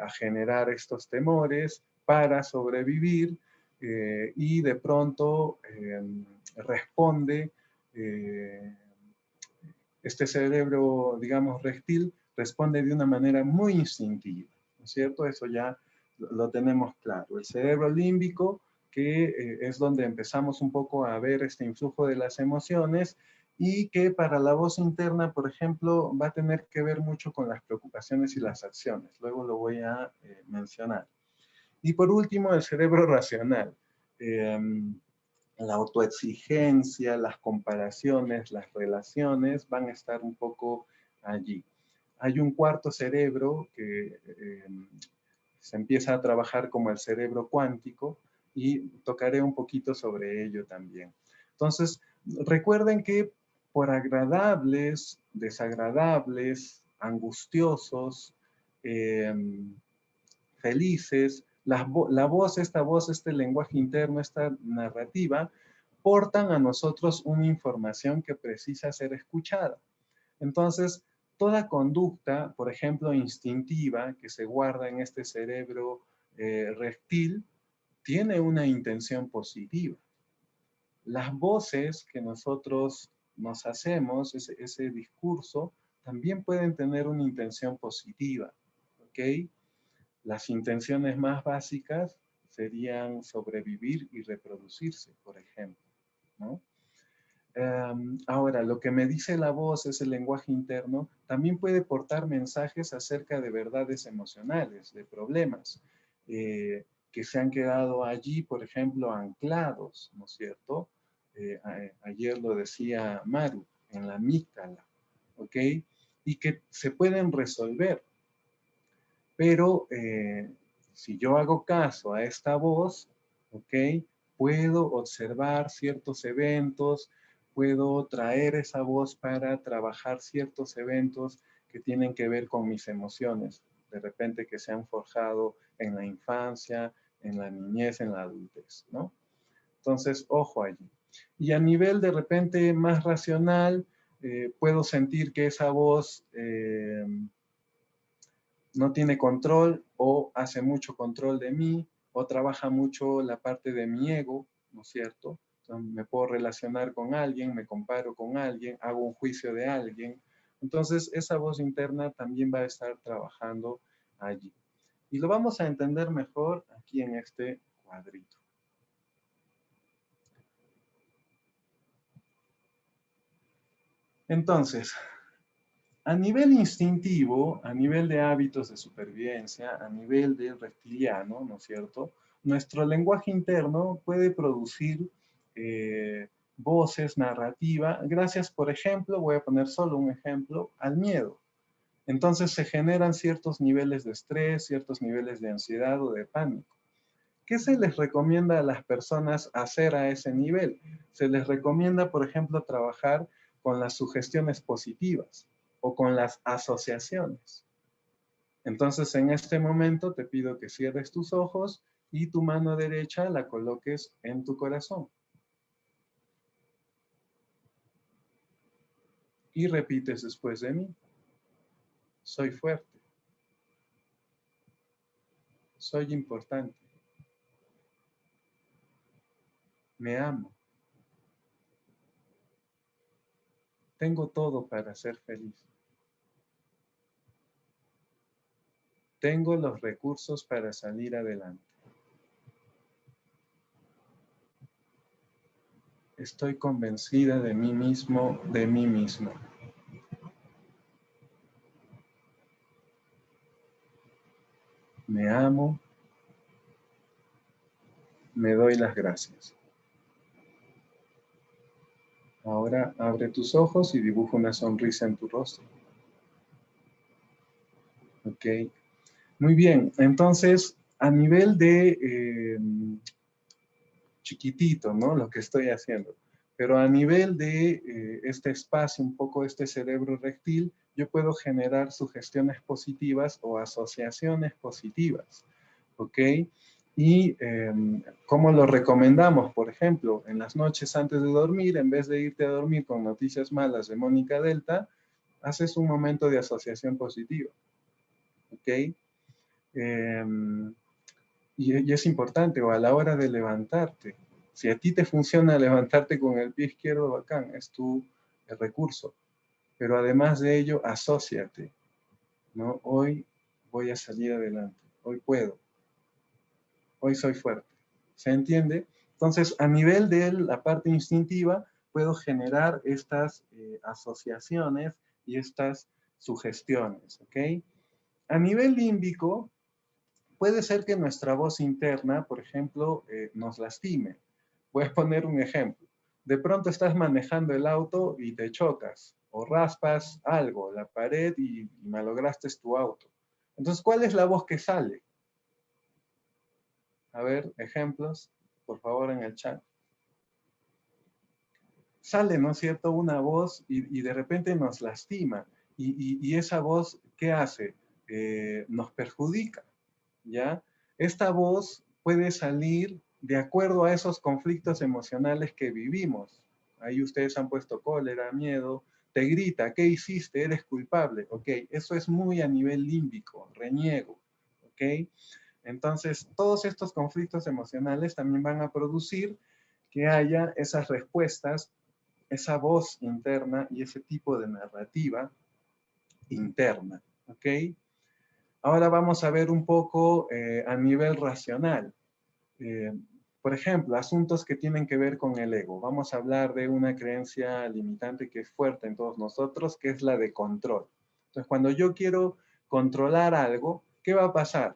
a generar estos temores para sobrevivir y de pronto responde, este cerebro, digamos, reptil, responde de una manera muy instintiva, ¿no es cierto? Eso ya lo tenemos claro. El cerebro límbico, que es donde empezamos un poco a ver este influjo de las emociones, y que para la voz interna, por ejemplo, va a tener que ver mucho con las preocupaciones y las acciones. Luego lo voy a mencionar. Y por último, el cerebro racional. La autoexigencia, las comparaciones, las relaciones van a estar un poco allí. Hay un cuarto cerebro que se empieza a trabajar como el cerebro cuántico y tocaré un poquito sobre ello también. Entonces, recuerden que por agradables, desagradables, angustiosos, felices, esta voz, este lenguaje interno, esta narrativa, portan a nosotros una información que precisa ser escuchada. Entonces, toda conducta, por ejemplo, instintiva, que se guarda en este cerebro reptil, tiene una intención positiva. Las voces que nosotros nos hacemos, ese discurso, también pueden tener una intención positiva, ¿ok? Las intenciones más básicas serían sobrevivir y reproducirse, por ejemplo, ¿no? Ahora, lo que me dice la voz, ese lenguaje interno, también puede portar mensajes acerca de verdades emocionales, de problemas, que se han quedado allí, por ejemplo, anclados, ¿no es cierto? Ayer lo decía Maru, en la amígdala, ¿ok? Y que se pueden resolver. Pero si yo hago caso a esta voz, ¿ok? Puedo observar ciertos eventos, puedo traer esa voz para trabajar ciertos eventos que tienen que ver con mis emociones, de repente que se han forjado en la infancia, en la niñez, en la adultez, ¿no? Entonces, ojo allí. Y a nivel de repente más racional, puedo sentir que esa voz no tiene control o hace mucho control de mí o trabaja mucho la parte de mi ego, ¿no es cierto? Entonces, me puedo relacionar con alguien, me comparo con alguien, hago un juicio de alguien. Entonces, esa voz interna también va a estar trabajando allí. Y lo vamos a entender mejor aquí en este cuadrito. Entonces, a nivel instintivo, a nivel de hábitos de supervivencia, a nivel de reptiliano, ¿no es cierto? Nuestro lenguaje interno puede producir voces, narrativa, gracias, por ejemplo, voy a poner solo un ejemplo, al miedo. Entonces se generan ciertos niveles de estrés, ciertos niveles de ansiedad o de pánico. ¿Qué se les recomienda a las personas hacer a ese nivel? Se les recomienda, por ejemplo, trabajar con las sugestiones positivas o con las asociaciones. Entonces, en este momento te pido que cierres tus ojos y tu mano derecha la coloques en tu corazón. Y repites después de mí. Soy fuerte. Soy importante. Me amo. Tengo todo para ser feliz. Tengo los recursos para salir adelante. Estoy convencida de mí mismo, de mí misma. Me amo. Me doy las gracias. Ahora abre tus ojos y dibuja una sonrisa en tu rostro. Ok. Muy bien. Entonces, a nivel de chiquitito, ¿no? Lo que estoy haciendo. Pero a nivel de este espacio, un poco este cerebro reptil, yo puedo generar sugestiones positivas o asociaciones positivas. ¿Ok? Y ¿cómo lo recomendamos? Por ejemplo, en las noches antes de dormir, en vez de irte a dormir con noticias malas de Mónica Delta, haces un momento de asociación positiva. ¿Ok? Y es importante, o a la hora de levantarte. Si a ti te funciona levantarte con el pie izquierdo, bacán, es tu recurso. Pero además de ello, asóciate, ¿no? Hoy voy a salir adelante, hoy puedo, hoy soy fuerte. ¿Se entiende? Entonces, a nivel de la parte instintiva, puedo generar estas asociaciones y estas sugestiones, ¿ok? A nivel límbico, puede ser que nuestra voz interna, por ejemplo, nos lastime. Voy a poner un ejemplo. De pronto estás manejando el auto y te chocas o raspas algo, la pared y malograste tu auto. Entonces, ¿cuál es la voz que sale? A ver, ejemplos, por favor, en el chat. Sale, ¿no es cierto?, una voz y de repente nos lastima. Y esa voz, ¿qué hace? Nos perjudica, ¿ya? Esta voz puede salir de acuerdo a esos conflictos emocionales que vivimos. Ahí ustedes han puesto cólera, miedo, te grita, ¿qué hiciste? Eres culpable. Ok, eso es muy a nivel límbico, reniego. Ok, entonces todos estos conflictos emocionales también van a producir que haya esas respuestas, esa voz interna y ese tipo de narrativa interna. ¿Ok? Ahora vamos a ver un poco a nivel racional. Eh, por ejemplo, asuntos que tienen que ver con el ego. Vamos a hablar de una creencia limitante que es fuerte en todos nosotros, que es la de control. Entonces, cuando yo quiero controlar algo, ¿qué va a pasar?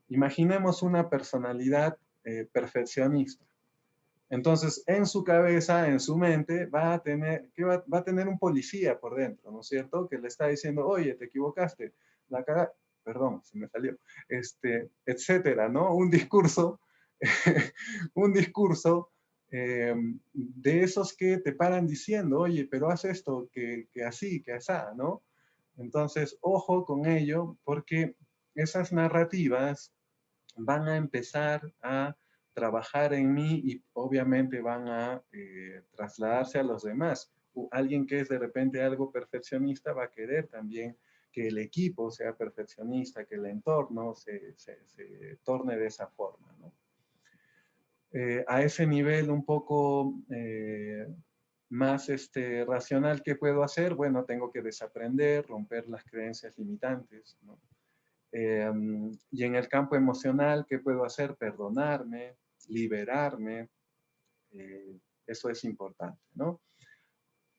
Imaginemos una personalidad perfeccionista. Entonces, en su cabeza, en su mente, va a tener, va a tener un policía por dentro, ¿no es cierto? Que le está diciendo, oye, te equivocaste, la cara, perdón, se me salió, etcétera, ¿no? Un discurso, un discurso de esos que te paran diciendo, oye, pero haz esto, que así, que asá, ¿no? Entonces, ojo con ello, porque esas narrativas van a empezar a trabajar en mí y obviamente van a trasladarse a los demás. Alguien que es de repente algo perfeccionista va a querer también que el equipo sea perfeccionista, que el entorno se torne de esa forma, ¿no? A ese nivel un poco más racional, ¿qué puedo hacer? Bueno, tengo que desaprender, romper las creencias limitantes, ¿no? Y en el campo emocional, ¿qué puedo hacer? Perdonarme, liberarme, eso es importante, ¿no?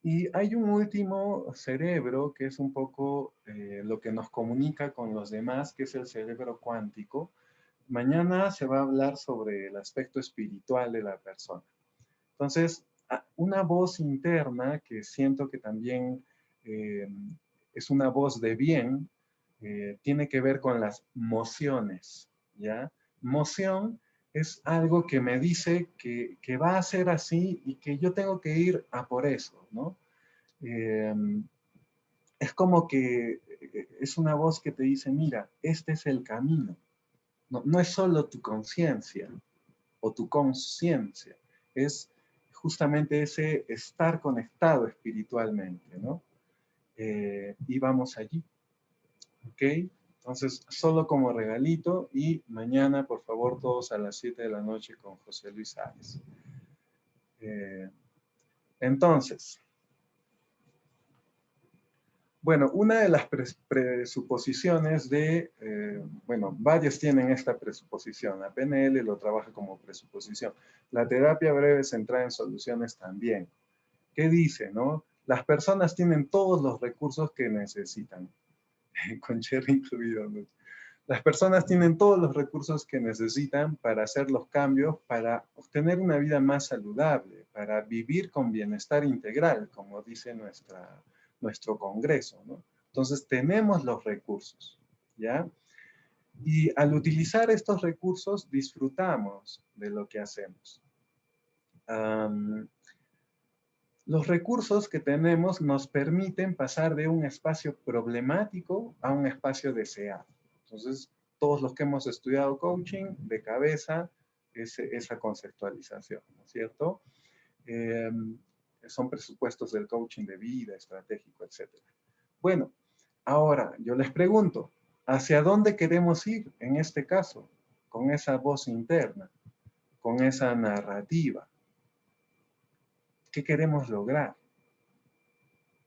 Y hay un último cerebro que es un poco lo que nos comunica con los demás, que es el cerebro cuántico. Mañana se va a hablar sobre el aspecto espiritual de la persona. Entonces, una voz interna que siento que también es una voz de bien, tiene que ver con las mociones, ¿ya? Moción es algo que me dice que va a ser así y que yo tengo que ir a por eso, ¿no? Eh, es como que es una voz que te dice, mira, este es el camino. No, no es solo tu conciencia o tu conciencia, es justamente ese estar conectado espiritualmente, ¿no? Y vamos allí. ¿Ok? Entonces, solo como regalito y mañana, por favor, todos a las 7 de la noche con José Luis Sáenz. Entonces, bueno, una de las presuposiciones de, bueno, varios tienen esta presuposición. La PNL lo trabaja como presuposición. La terapia breve centrada en soluciones también. ¿Qué dice, no? Las personas tienen todos los recursos que necesitan. Con Cherry incluido, ¿no? Las personas tienen todos los recursos que necesitan para hacer los cambios, para obtener una vida más saludable, para vivir con bienestar integral, como dice nuestro Congreso, ¿no? Entonces, tenemos los recursos, ¿ya? Y al utilizar estos recursos, disfrutamos de lo que hacemos. Los recursos que tenemos nos permiten pasar de un espacio problemático a un espacio deseado. Entonces, todos los que hemos estudiado coaching, de cabeza, esa conceptualización, ¿no es cierto? Son presupuestos del coaching de vida, estratégico, etc. Bueno, ahora yo les pregunto, ¿hacia dónde queremos ir en este caso? Con esa voz interna, con esa narrativa. ¿Qué queremos lograr?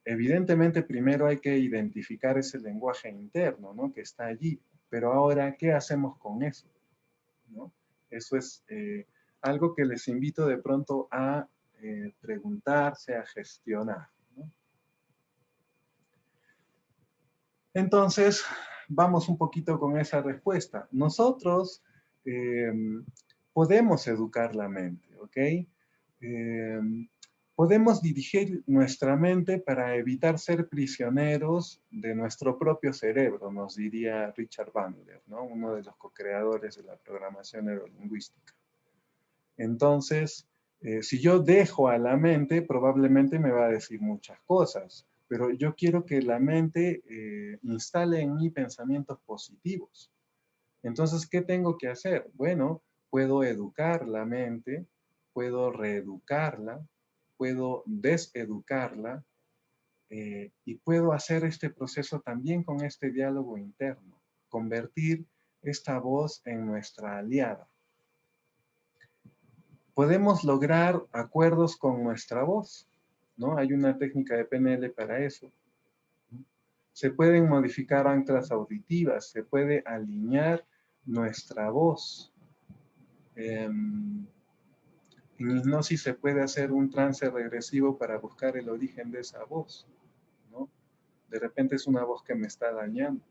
Evidentemente, primero hay que identificar ese lenguaje interno, ¿no? Que está allí. Pero ahora, ¿qué hacemos con eso? ¿No? Eso es algo que les invito de pronto a preguntarse, a gestionar, ¿no? Entonces, vamos un poquito con esa respuesta. Nosotros podemos educar la mente, ¿ok? Podemos dirigir nuestra mente para evitar ser prisioneros de nuestro propio cerebro, nos diría Richard Bandler, ¿no? Uno de los co-creadores de la programación neurolingüística. Entonces, si yo dejo a la mente, probablemente me va a decir muchas cosas, pero yo quiero que la mente instale en mí pensamientos positivos. Entonces, ¿qué tengo que hacer? Bueno, puedo educar la mente, puedo reeducarla, puedo deseducarla y puedo hacer este proceso también con este diálogo interno, convertir esta voz en nuestra aliada. Podemos lograr acuerdos con nuestra voz, ¿no? Hay una técnica de PNL para eso. Se pueden modificar anclas auditivas, se puede alinear nuestra voz. En hipnosis se puede hacer un trance regresivo para buscar el origen de esa voz, ¿no? De repente es una voz que me está dañando.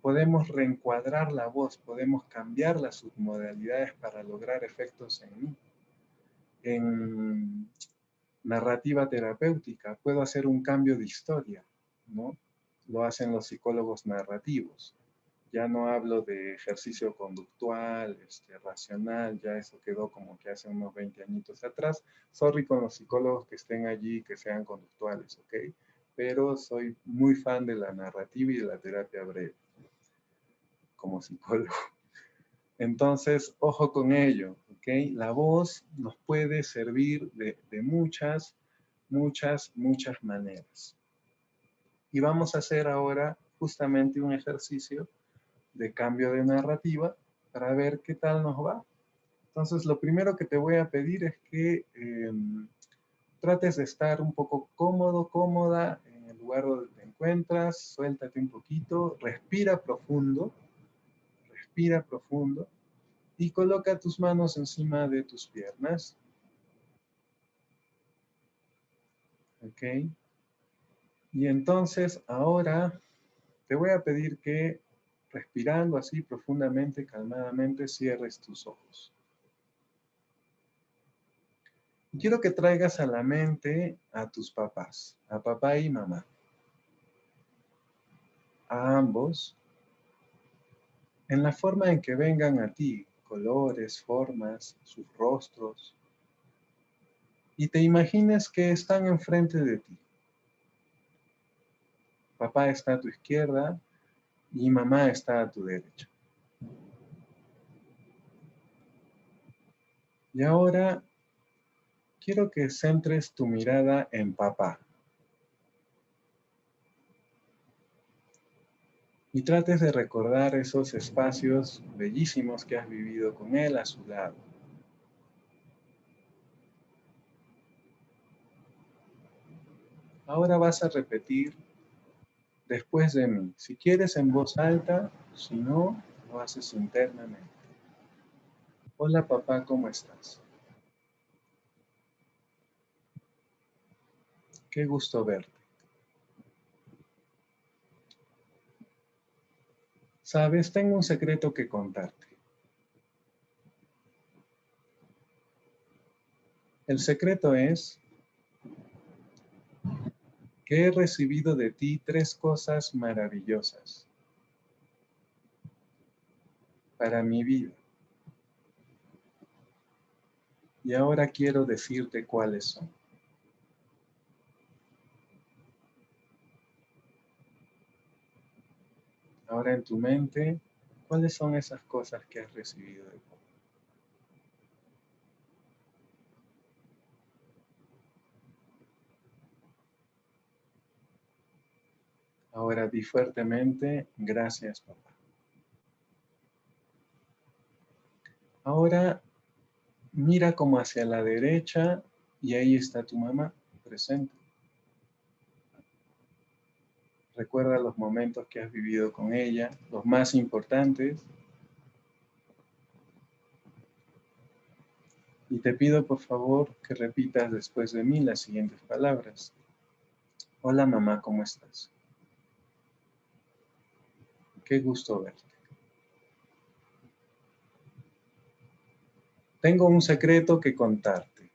Podemos reencuadrar la voz, podemos cambiar las submodalidades para lograr efectos en mí. En narrativa terapéutica puedo hacer un cambio de historia, ¿no? Lo hacen los psicólogos narrativos. Ya no hablo de ejercicio conductual, racional, ya eso quedó como que hace unos 20 añitos atrás. Sorry con los psicólogos que estén allí, que sean conductuales, ¿ok? Pero soy muy fan de la narrativa y de la terapia breve, como psicólogo. Entonces, ojo con ello, ¿ok? La voz nos puede servir de muchas maneras. Y vamos a hacer ahora justamente un ejercicio de cambio de narrativa para ver qué tal nos va. Entonces, lo primero que te voy a pedir es que trates de estar un poco cómodo, cómoda en el lugar donde te encuentras, suéltate un poquito, respira profundo y coloca tus manos encima de tus piernas. ¿Ok? Y entonces ahora te voy a pedir que respirando así profundamente, calmadamente, cierres tus ojos. Quiero que traigas a la mente a tus papás, a papá y mamá. A ambos, en la forma en que vengan a ti, colores, formas, sus rostros, y te imagines que están enfrente de ti. Papá está a tu izquierda y mamá está a tu derecha. Y ahora quiero que centres tu mirada en papá. Y trates de recordar esos espacios bellísimos que has vivido con él a su lado. Ahora vas a repetir después de mí. Si quieres en voz alta, si no, lo haces internamente. Hola papá, ¿cómo estás? Qué gusto verte. Sabes, tengo un secreto que contarte. El secreto es que he recibido de ti 3 cosas maravillosas para mi vida. Y ahora quiero decirte cuáles son. Ahora en tu mente, ¿cuáles son esas cosas que has recibido de papá? Ahora di fuertemente, gracias papá. Ahora mira como hacia la derecha y ahí está tu mamá presente. Recuerda los momentos que has vivido con ella, los más importantes. Y te pido, por favor, que repitas después de mí las siguientes palabras. Hola, mamá, ¿cómo estás? Qué gusto verte. Tengo un secreto que contarte.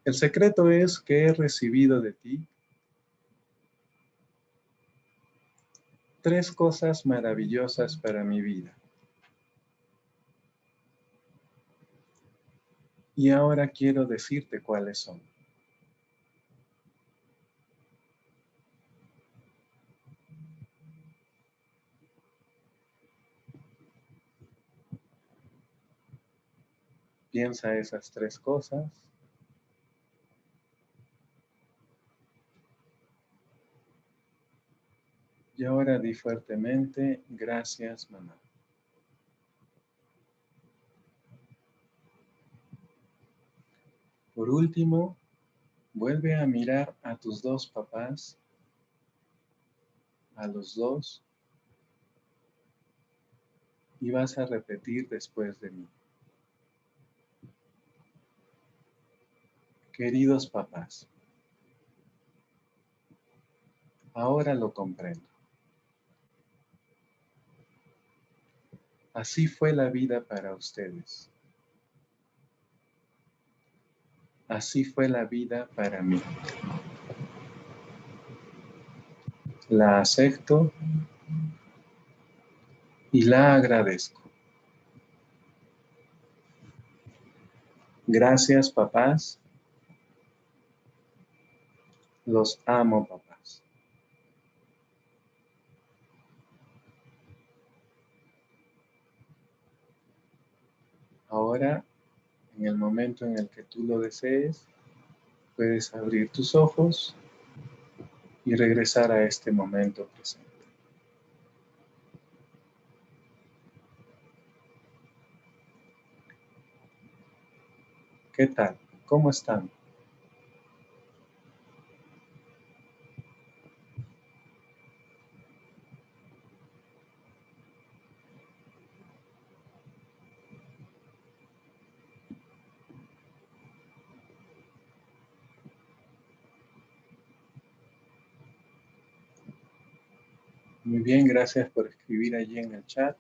El secreto es que he recibido de ti 3 cosas maravillosas para mi vida. Y ahora quiero decirte cuáles son. Piensa esas 3 cosas. Y ahora di fuertemente, gracias, mamá. Por último, vuelve a mirar a tus 2 papás, a los 2, y vas a repetir después de mí. Queridos papás, ahora lo comprendo. Así fue la vida para ustedes. Así fue la vida para mí. La acepto y la agradezco. Gracias, papás. Los amo, papás. Ahora, en el momento en el que tú lo desees, puedes abrir tus ojos y regresar a este momento presente. ¿Qué tal? ¿Cómo están? Muy bien, gracias por escribir allí en el chat.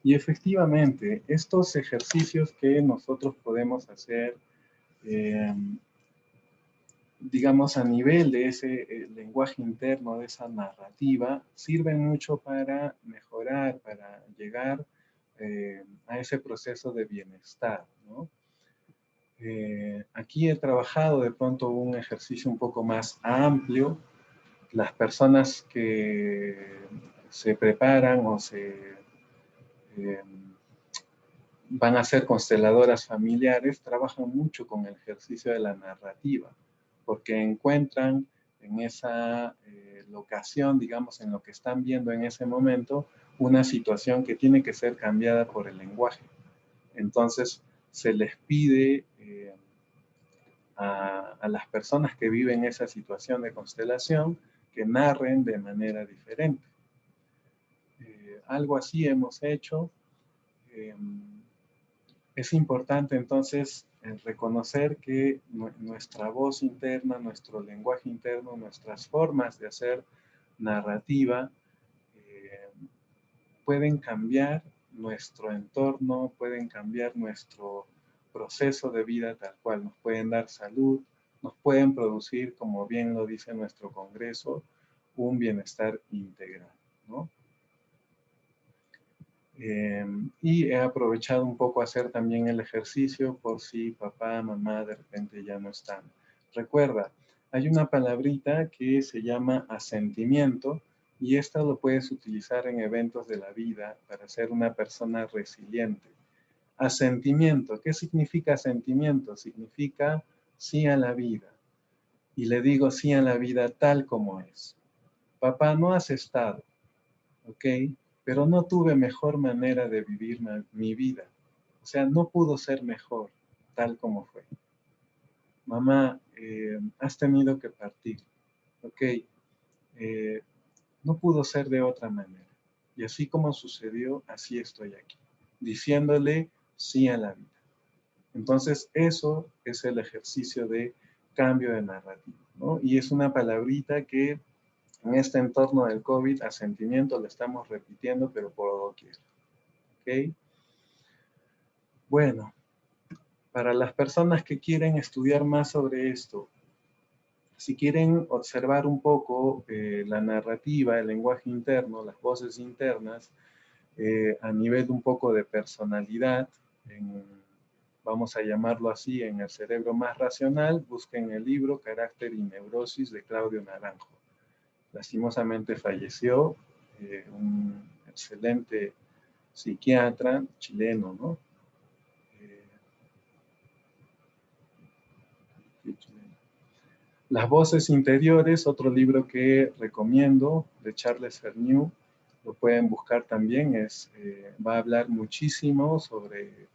Y efectivamente, estos ejercicios que nosotros podemos hacer, digamos, a nivel de ese lenguaje interno, de esa narrativa, sirven mucho para mejorar, para llegar a ese proceso de bienestar, ¿no? Aquí he trabajado de pronto un ejercicio un poco más amplio. Las personas que se preparan o eh, van a ser consteladoras familiares, trabajan mucho con el ejercicio de la narrativa, porque encuentran en esa locación, digamos, en lo que están viendo en ese momento, una situación que tiene que ser cambiada por el lenguaje. Entonces, se les pide a las personas que viven esa situación de constelación que narren de manera diferente. Algo así hemos hecho. Es importante entonces reconocer que nuestra voz interna, nuestro lenguaje interno, nuestras formas de hacer narrativa pueden cambiar nuestro entorno, pueden cambiar nuestro proceso de vida tal cual, nos pueden dar salud, nos pueden producir, como bien lo dice nuestro congreso, un bienestar integral, ¿no? Y he aprovechado un poco a hacer también el ejercicio por si papá, mamá de repente ya no están. Recuerda, hay una palabrita que se llama asentimiento y esta lo puedes utilizar en eventos de la vida para ser una persona resiliente. Asentimiento, ¿qué significa asentimiento? Significa sí a la vida. Y le digo sí a la vida tal como es. Papá, no has estado, ¿ok? Pero no tuve mejor manera de vivir mi vida. O sea, no pudo ser mejor tal como fue. Mamá, has tenido que partir, ¿ok? No pudo ser de otra manera. Y así como sucedió, así estoy aquí. Diciéndole sí a la vida. Entonces, eso es el ejercicio de cambio de narrativa, ¿no? Y es una palabrita que en este entorno del COVID, a sentimiento, lo estamos repitiendo, pero por doquier. ¿Ok? Bueno, para las personas que quieren estudiar más sobre esto, si quieren observar un poco la narrativa, el lenguaje interno, las voces internas, a nivel un poco de personalidad, vamos a llamarlo así, en el cerebro más racional, busquen el libro Carácter y Neurosis de Claudio Naranjo. Lastimosamente falleció, un excelente psiquiatra chileno, ¿no? Las voces interiores, otro libro que recomiendo, de Charles Ferneau, lo pueden buscar también, va a hablar muchísimo sobre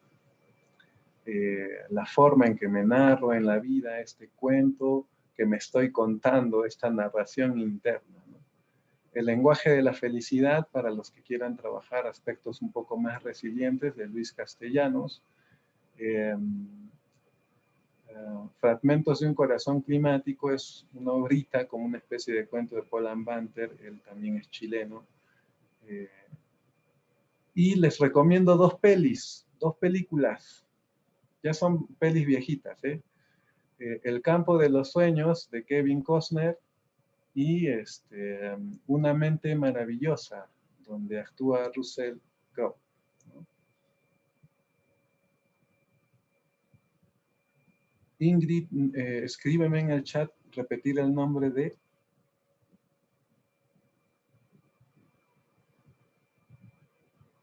la forma en que me narro en la vida este cuento que me estoy contando, esta narración interna, ¿no? El lenguaje de la felicidad, para los que quieran trabajar aspectos un poco más resilientes, de Luis Castellanos. Fragmentos de un corazón climático es una obrita, como una especie de cuento de Paul Banter, él también es chileno. Y les recomiendo dos películas, ya son pelis viejitas, El campo de los sueños, de Kevin Costner, y Una mente maravillosa, donde actúa Russell Crowe, ¿no? Ingrid, escríbeme en el chat, repetir el nombre de...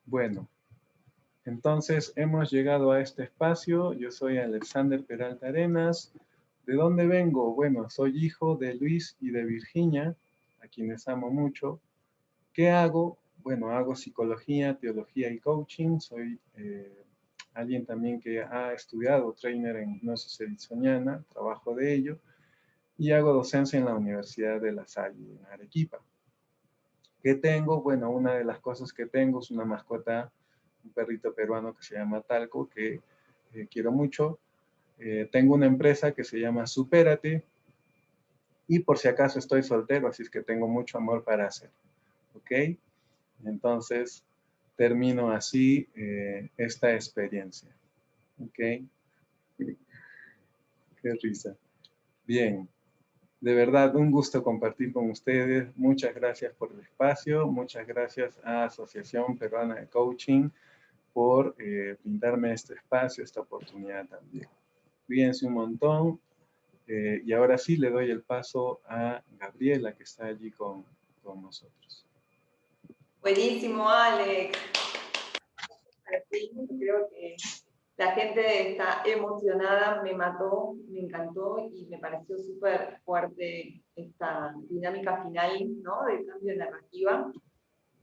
Bueno, entonces hemos llegado a este espacio. Yo soy Alexander Peralta Arenas. ¿De dónde vengo? Bueno, soy hijo de Luis y de Virginia, a quienes amo mucho. ¿Qué hago? Bueno, hago psicología, teología y coaching. Soy alguien también que ha estudiado trainer en hipnosis ericksoniana, trabajo de ello. Y hago docencia en la Universidad de La Salle, en Arequipa. ¿Qué tengo? Bueno, una de las cosas que tengo es una mascota, un perrito peruano que se llama Talco, que quiero mucho. Tengo una empresa que se llama Supérate. Y por si acaso estoy soltero, así es que tengo mucho amor para hacer. ¿Ok? Entonces, termino así esta experiencia. ¿Ok? Qué risa. Bien. De verdad, un gusto compartir con ustedes. Muchas gracias por el espacio. Muchas gracias a Asociación Peruana de Coaching por brindarme este espacio, esta oportunidad también. Cuídense un montón. Y ahora sí le doy el paso a Gabriela, que está allí con nosotros. Buenísimo, Alex. Creo que la gente está emocionada, me mató, me encantó y me pareció súper fuerte esta dinámica final, ¿no? De cambio de narrativa.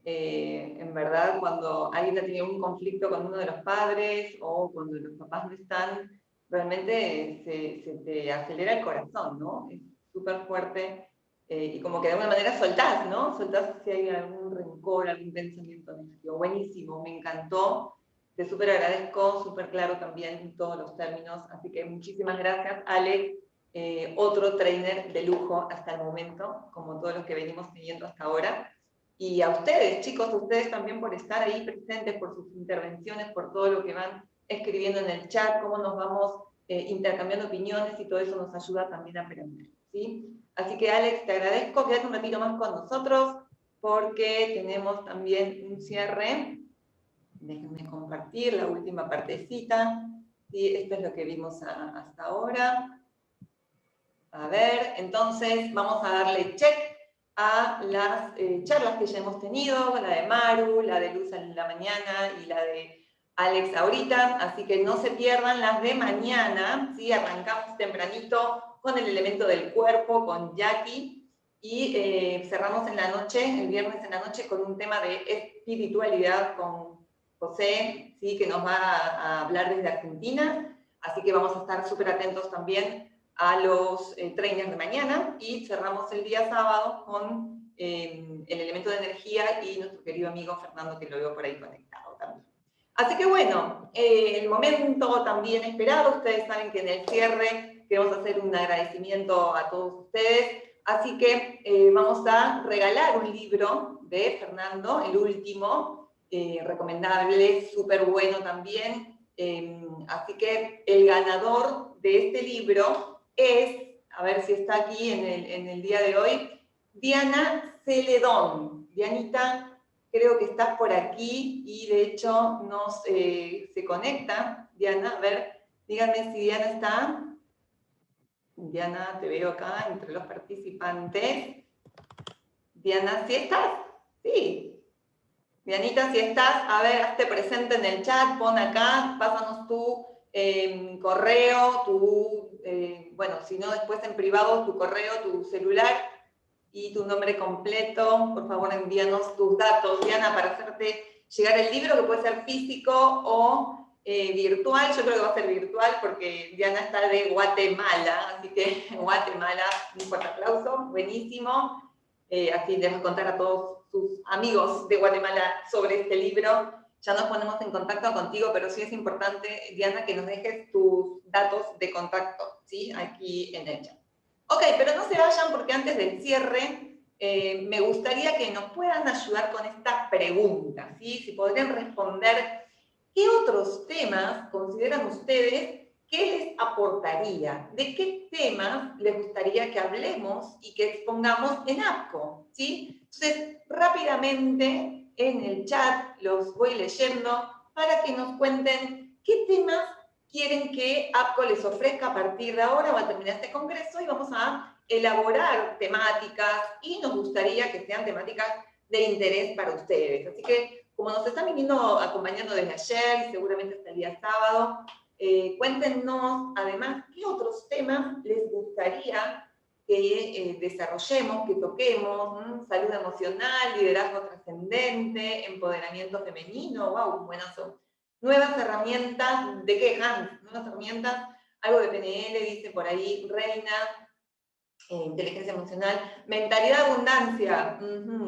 En verdad, cuando alguien ha tenido un conflicto con uno de los padres o cuando los papás no están, realmente se te acelera el corazón, ¿no? Es súper fuerte y como que de alguna manera soltás, ¿no? Soltás si hay algún rencor, algún pensamiento negativo. Buenísimo, me encantó. Te súper agradezco, súper claro también en todos los términos. Así que muchísimas gracias, Alex. Otro trainer de lujo hasta el momento, como todos los que venimos teniendo hasta ahora. Y a ustedes, chicos, a ustedes también por estar ahí presentes, por sus intervenciones, por todo lo que van escribiendo en el chat, cómo nos vamos intercambiando opiniones y todo eso nos ayuda también a aprender, ¿sí? Así que, Alex, te agradezco. Quédate un ratito más con nosotros porque tenemos también un cierre. Déjenme compartir la última partecita. ¿Sí? Esto es lo que vimos hasta ahora. A ver, entonces vamos a darle check a las charlas que ya hemos tenido, la de Maru, la de Luz en la mañana y la de Alex ahorita, así que no se pierdan las de mañana, ¿sí? Arrancamos tempranito con el elemento del cuerpo, con Jackie, y cerramos en la noche, el viernes en la noche, con un tema de espiritualidad con José, ¿sí? Que nos va a hablar desde Argentina, así que vamos a estar súper atentos también a los trainers de mañana y cerramos el día sábado con el elemento de energía y nuestro querido amigo Fernando, que lo veo por ahí conectado también. Así que bueno, el momento también esperado, ustedes saben que en el cierre queremos hacer un agradecimiento a todos ustedes, así que vamos a regalar un libro de Fernando, el último, recomendable, súper bueno también, así que el ganador de este libro es, a ver si está aquí en el día de hoy, Diana Celedón. Dianita, creo que estás por aquí y de hecho se conecta. Diana, a ver, díganme si Diana está. Diana, te veo acá entre los participantes. Diana, ¿sí estás? Sí. Dianita, si estás, a ver, hazte presente en el chat, pon acá, pásanos tu correo, bueno, si no después en privado, tu correo, tu celular y tu nombre completo. Por favor, envíanos tus datos, Diana, para hacerte llegar el libro, que puede ser físico o virtual. Yo creo que va a ser virtual porque Diana está de Guatemala, así que Guatemala, un fuerte aplauso, buenísimo. Así les va a contar a todos sus amigos de Guatemala sobre este libro. Ya nos ponemos en contacto contigo, pero sí es importante, Diana, que nos dejes tus datos de contacto, ¿sí? Aquí en el chat. Ok, pero no se vayan porque antes del cierre me gustaría que nos puedan ayudar con esta pregunta, ¿sí? Si podrían responder, ¿qué otros temas consideran ustedes que les aportaría? ¿De qué temas les gustaría que hablemos y que expongamos en APCO? ¿Sí? Entonces, rápidamente en el chat los voy leyendo para que nos cuenten qué temas quieren que APCO les ofrezca a partir de ahora o a terminar este congreso, y vamos a elaborar temáticas y nos gustaría que sean temáticas de interés para ustedes. Así que, como nos están viniendo acompañando desde ayer y seguramente hasta el día sábado, cuéntenos además qué otros temas les gustaría que desarrollemos, que toquemos, salud emocional, liderazgo trascendente, empoderamiento femenino, wow, buenazo. Nuevas herramientas, ¿de qué, Hans? Nuevas herramientas, algo de PNL, dice por ahí Reina, inteligencia emocional, mentalidad de abundancia,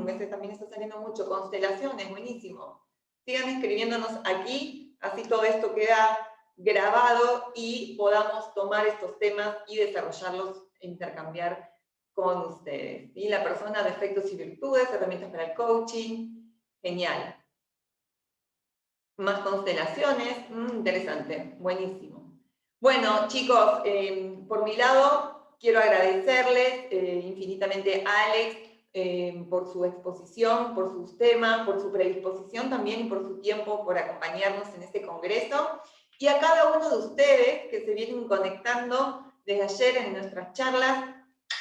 ese también está saliendo mucho, constelaciones, buenísimo. Sigan escribiéndonos aquí, así todo esto queda grabado y podamos tomar estos temas y desarrollarlos e intercambiar con ustedes. Y la persona, defectos y virtudes, herramientas para el coaching, genial. Más constelaciones, interesante, buenísimo. Bueno, chicos, por mi lado, quiero agradecerles infinitamente a Alex por su exposición, por sus temas, por su predisposición también y por su tiempo, por acompañarnos en este congreso. Y a cada uno de ustedes que se vienen conectando desde ayer en nuestras charlas,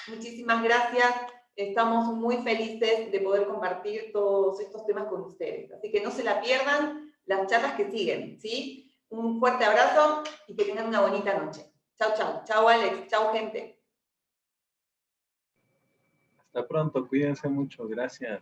muchísimas gracias. Estamos muy felices de poder compartir todos estos temas con ustedes. Así que no se la pierdan las charlas que siguen, ¿sí? Un fuerte abrazo y que tengan una bonita noche. Chau, chau. Chau, Alex. Chau, gente. Hasta pronto. Cuídense mucho. Gracias.